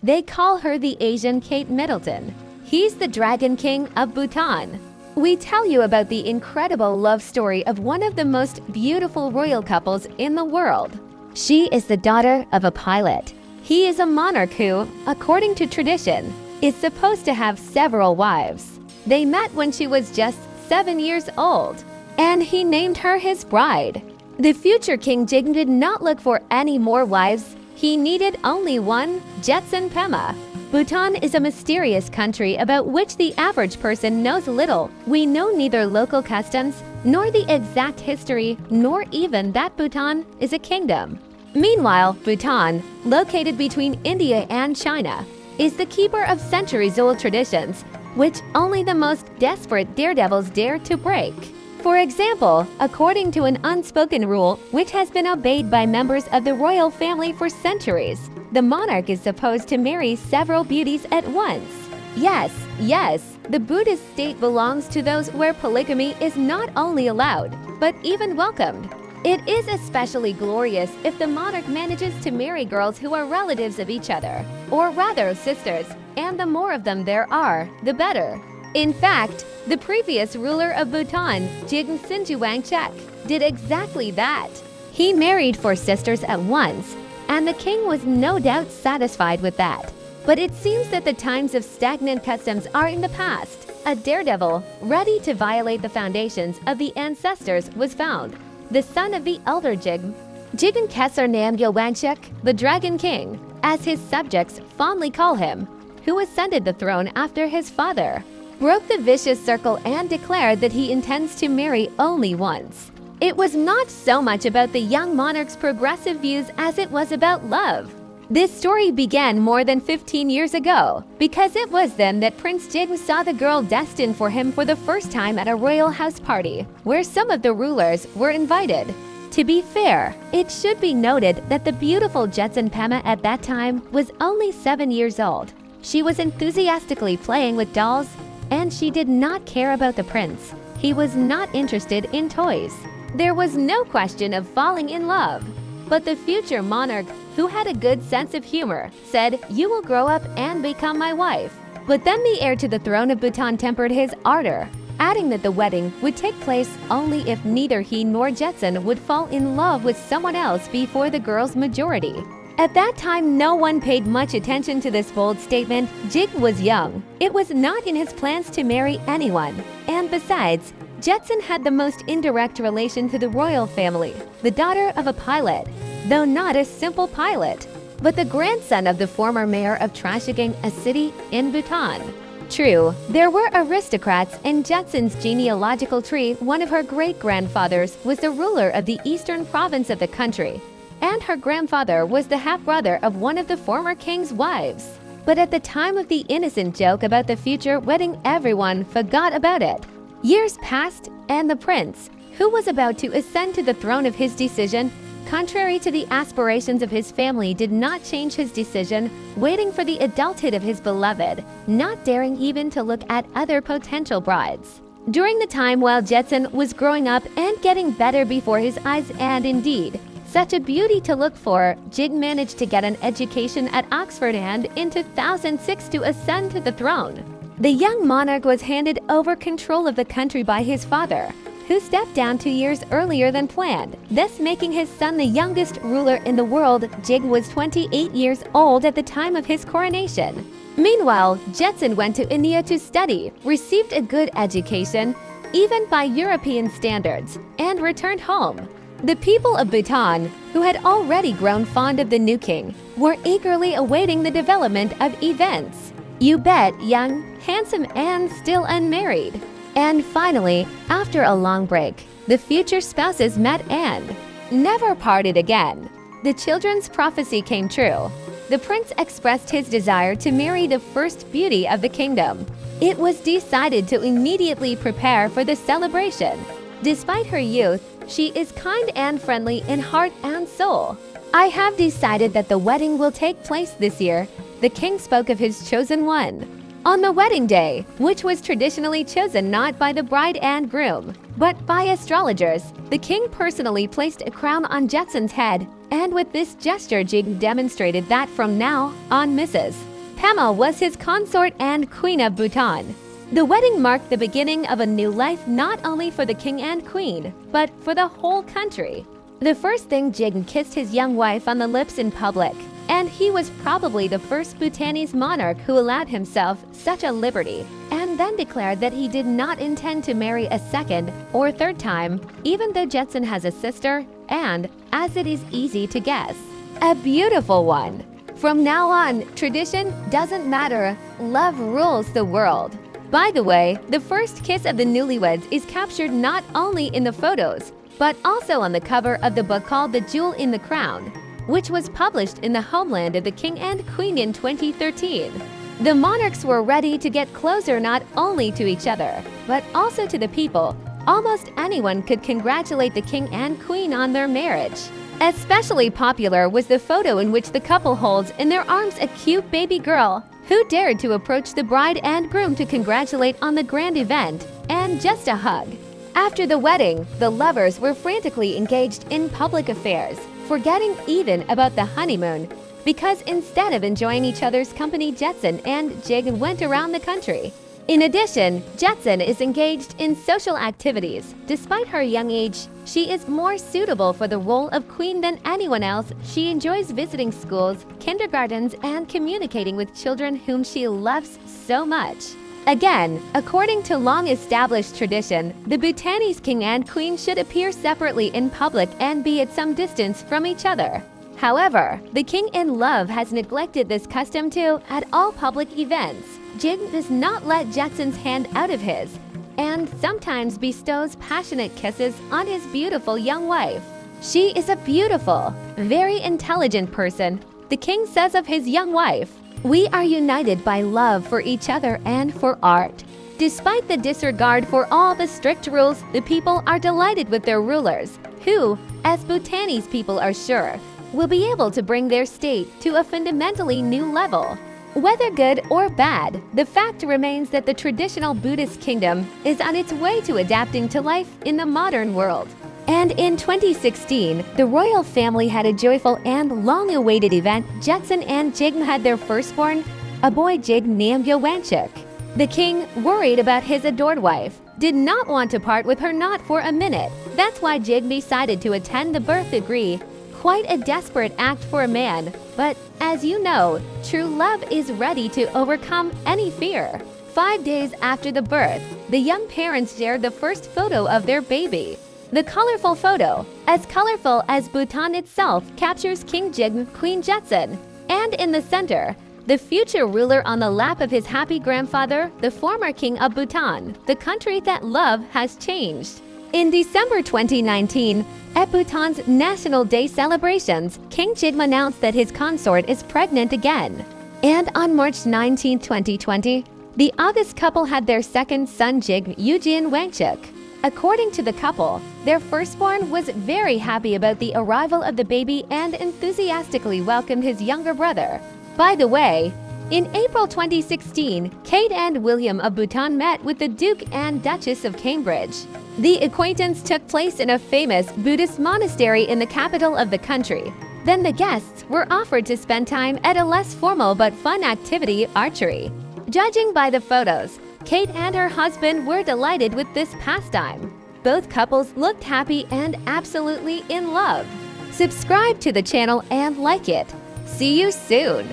They call her the Asian Kate Middleton. He's the Dragon King of Bhutan. We tell you about the incredible love story of one of the most beautiful royal couples in the world. She is the daughter of a pilot. He is a monarch who, according to tradition, is supposed to have several wives. They met when she was just 7 years old, and he named her his bride. The future King Jig did not look for any more wives. He needed only one, Jetson Pema. Bhutan is a mysterious country about which the average person knows little. We know neither local customs, nor the exact history, nor even that Bhutan is a kingdom. Meanwhile, Bhutan, located between India and China, is the keeper of centuries-old traditions, which only the most desperate daredevils dare to break. For example, according to an unspoken rule which has been obeyed by members of the royal family for centuries, the monarch is supposed to marry several beauties at once. Yes, the Buddhist state belongs to those where polygamy is not only allowed, but even welcomed. It is especially glorious if the monarch manages to marry girls who are relatives of each other, or rather sisters, and the more of them there are, the better. In fact, the previous ruler of Bhutan, Jigme Sinju Wangchuck, did exactly that. He married 4 sisters at once, and the king was no doubt satisfied with that. But it seems that the times of stagnant customs are in the past. A daredevil, ready to violate the foundations of the ancestors, was found. The son of the elder Jigme, Jigme Kesar Namgyal Wangchuck, the Dragon King, as his subjects fondly call him, who ascended the throne after his father, broke the vicious circle and declared that he intends to marry only once. It was not so much about the young monarch's progressive views as it was about love. This story began more than 15 years ago, because it was then that Prince Jigme saw the girl destined for him for the first time at a royal house party, where some of the rulers were invited. To be fair, it should be noted that the beautiful Jetson Pema at that time was only 7 years old. She was enthusiastically playing with dolls, and she did not care about the prince. He was not interested in toys. There was no question of falling in love. But the future monarch, who had a good sense of humor, said, "You will grow up and become my wife." But then the heir to the throne of Bhutan tempered his ardor, adding that the wedding would take place only if neither he nor Jetson would fall in love with someone else before the girl's majority. At that time, no one paid much attention to this bold statement. Jig was young. It was not in his plans to marry anyone. And besides, Jetson had the most indirect relation to the royal family, the daughter of a pilot, though not a simple pilot, but the grandson of the former mayor of Trashigang, a city in Bhutan. True, there were aristocrats in Jetson's genealogical tree. One of her great-grandfathers was the ruler of the eastern province of the country, and her grandfather was the half-brother of one of the former king's wives. But at the time of the innocent joke about the future wedding, everyone forgot about it. Years passed, and the prince, who was about to ascend to the throne of his decision, contrary to the aspirations of his family, did not change his decision, waiting for the adulthood of his beloved, not daring even to look at other potential brides. During the time while Jetson was growing up and getting better before his eyes, and indeed, such a beauty to look for, Jig managed to get an education at Oxford and in 2006 to ascend to the throne. The young monarch was handed over control of the country by his father, who stepped down 2 years earlier than planned, thus making his son the youngest ruler in the world. Jig was 28 years old at the time of his coronation. Meanwhile, Jetson went to India to study, received a good education, even by European standards, and returned home. The people of Bhutan, who had already grown fond of the new king, were eagerly awaiting the development of events. You bet, young, handsome, and still unmarried. And finally, after a long break, the future spouses met and never parted again. The children's prophecy came true. The prince expressed his desire to marry the first beauty of the kingdom. It was decided to immediately prepare for the celebration. Despite her youth, she is kind and friendly in heart and soul. "I have decided that the wedding will take place this year," the king spoke of his chosen one. On the wedding day, which was traditionally chosen not by the bride and groom, but by astrologers, the king personally placed a crown on Jetson's head, and with this gesture Jig demonstrated that from now on Mrs. Pema was his consort and queen of Bhutan. The wedding marked the beginning of a new life not only for the king and queen, but for the whole country. The first thing, Jigme kissed his young wife on the lips in public, and he was probably the first Bhutanese monarch who allowed himself such a liberty, and then declared that he did not intend to marry a second or third time, even though Jetson has a sister, and, as it is easy to guess, a beautiful one. From now on, tradition doesn't matter, love rules the world. By the way, the first kiss of the newlyweds is captured not only in the photos, but also on the cover of the book called The Jewel in the Crown, which was published in the homeland of the king and queen in 2013. The monarchs were ready to get closer not only to each other, but also to the people. Almost anyone could congratulate the king and queen on their marriage. Especially popular was the photo in which the couple holds in their arms a cute baby girl who dared to approach the bride and groom to congratulate on the grand event and just a hug. After the wedding, the lovers were frantically engaged in public affairs, forgetting even about the honeymoon, because instead of enjoying each other's company, Jetson and Jigme went around the country. In addition, Jetson is engaged in social activities. Despite her young age, she is more suitable for the role of queen than anyone else. She enjoys visiting schools, kindergartens, and communicating with children whom she loves so much. Again, according to long-established tradition, the Bhutanese king and queen should appear separately in public and be at some distance from each other. However, the king in love has neglected this custom too at all public events. Jigme does not let Jetson's hand out of his, and sometimes bestows passionate kisses on his beautiful young wife. She is a beautiful, very intelligent person, the king says of his young wife. We are united by love for each other and for art. Despite the disregard for all the strict rules, the people are delighted with their rulers, who, as Bhutanese people are sure, will be able to bring their state to a fundamentally new level. Whether good or bad, the fact remains that the traditional Buddhist kingdom is on its way to adapting to life in the modern world. And in 2016, the royal family had a joyful and long-awaited event. Jetson and Jigme had their firstborn, a boy Jigme named Wanchuk. The king, worried about his adored wife, did not want to part with her not for a minute. That's why Jigme decided to attend the birth degree. Quite a desperate act for a man, but as you know, true love is ready to overcome any fear. 5 days after the birth, the young parents shared the first photo of their baby. The colorful photo, as colorful as Bhutan itself, captures King Jigme, Queen Jetson, and in the center, the future ruler on the lap of his happy grandfather, the former king of Bhutan, the country that love has changed. In December 2019, at Bhutan's National Day celebrations, King Jigme announced that his consort is pregnant again. And on March 19, 2020, the August couple had their second son, Jigme Wanchuk. According to the couple, their firstborn was very happy about the arrival of the baby and enthusiastically welcomed his younger brother. By the way, in April 2016, Kate and William of Bhutan met with the Duke and Duchess of Cambridge. The acquaintance took place in a famous Buddhist monastery in the capital of the country. Then the guests were offered to spend time at a less formal but fun activity, archery. Judging by the photos, Kate and her husband were delighted with this pastime. Both couples looked happy and absolutely in love. Subscribe to the channel and like it. See you soon!